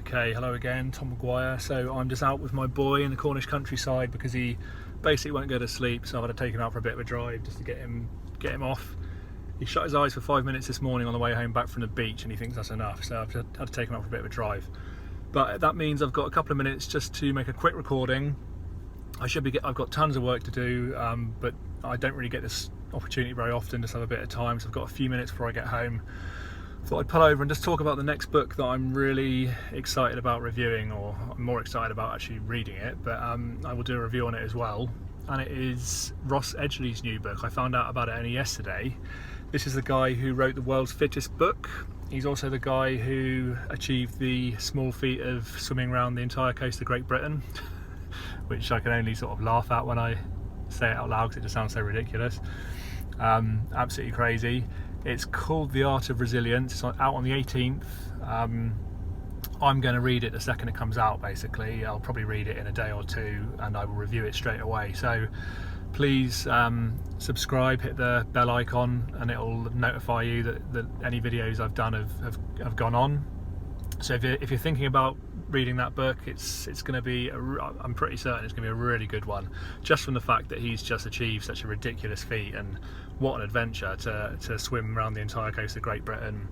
Okay, hello again, Tom Maguire. So I'm just out with my boy in the Cornish countryside because he basically won't go to sleep, so I've had to take him out for a bit of a drive just to get him off. He shut his eyes for 5 minutes this morning on the way home back from the beach and he thinks that's enough, so I've had to take him out for a bit of a drive. But that means I've got a couple of minutes just to make a quick recording. I've got tons of work to do, but I don't really get this opportunity very often, just have a bit of time, so I've got a few minutes before I get home. Thought I'd pull over and just talk about the next book that I'm really excited about reviewing, or I'm more excited about actually reading it, but I will do a review on it as well. And it is Ross Edgley's new book. I found out about it only yesterday. This is the guy who wrote the world's fittest book. He's also the guy who achieved the small feat of swimming around the entire coast of Great Britain, which I can only sort of laugh at when I say it out loud because it just sounds so ridiculous. Absolutely crazy. It's called The Art of Resilience. It's out on the 18th. I'm going to read it the second it comes out, basically. I'll probably read it in a day or two and I will review it straight away. So please subscribe, hit the bell icon, and it'll notify you that any videos I've done have gone on. So if you're thinking about reading that book, it's going to be, I'm pretty certain it's going to be a really good one, just from the fact that he's just achieved such a ridiculous feat, and what an adventure to swim around the entire coast of Great Britain,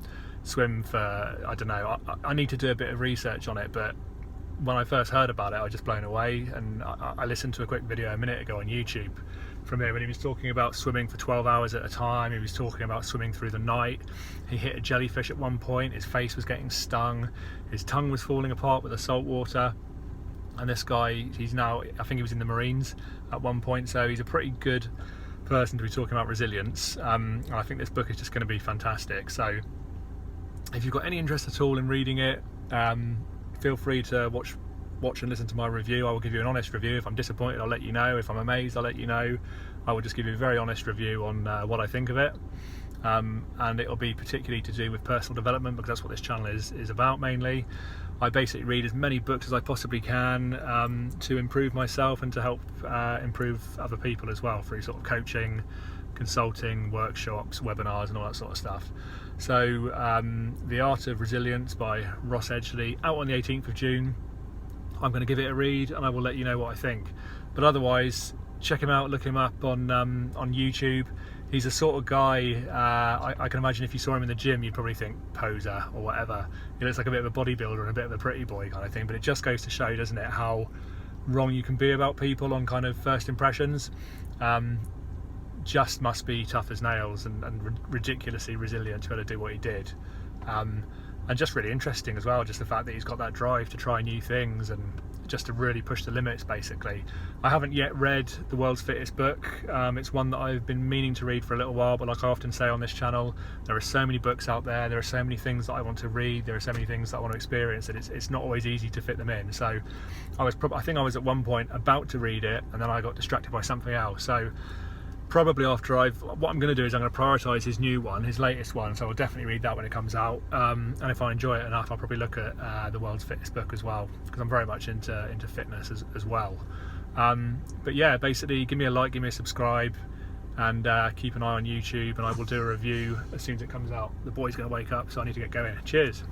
swim for, I don't know, I need to do a bit of research on it, but when I first heard about it I was just blown away, and I listened to a quick video a minute ago on YouTube from him, and he was talking about swimming for 12 hours at a time. He was talking about swimming through the night. He hit a jellyfish at one point, his face was getting stung, his tongue was falling apart with the salt water, and this guy, he's now, I think he was in the Marines at one point, so he's a pretty good person to be talking about resilience, and I think this book is just going to be fantastic. So if you've got any interest at all in reading it, feel free to watch and listen to my review. I will give you an honest review. If I'm disappointed, I'll let you know. If I'm amazed, I'll let you know. I will just give you a very honest review on what I think of it, and it'll be particularly to do with personal development, because that's what this channel is about mainly. I basically read as many books as I possibly can to improve myself and to help improve other people as well, through sort of coaching, consulting, workshops, webinars and all that sort of stuff. So The Art of Resilience by Ross Edgley, out on the 18th of June. I'm going to give it a read and I will let you know what I think. But otherwise, check him out, look him up on YouTube. He's the sort of guy, I can imagine if you saw him in the gym, you'd probably think poser or whatever. He looks like a bit of a bodybuilder and a bit of a pretty boy kind of thing, but it just goes to show, doesn't it, how wrong you can be about people on kind of first impressions. Just must be tough as nails and ridiculously resilient to be able to do what he did. And just really interesting as well, just the fact that he's got that drive to try new things and just to really push the limits, basically. I haven't yet read The World's Fittest book. It's one that I've been meaning to read for a little while, but like I often say on this channel, there are so many books out there, there are so many things that I want to read, there are so many things that I want to experience, that it's not always easy to fit them in. So I think I was at one point about to read it and then I got distracted by something else. So probably after what I'm going to do is I'm going to prioritise his new one, his latest one, so I'll definitely read that when it comes out, and if I enjoy it enough I'll probably look at The World's Fittest book as well, because I'm very much into fitness as well. But yeah, basically give me a like, give me a subscribe, and keep an eye on YouTube, and I will do a review as soon as it comes out. The boy's going to wake up, so I need to get going. Cheers.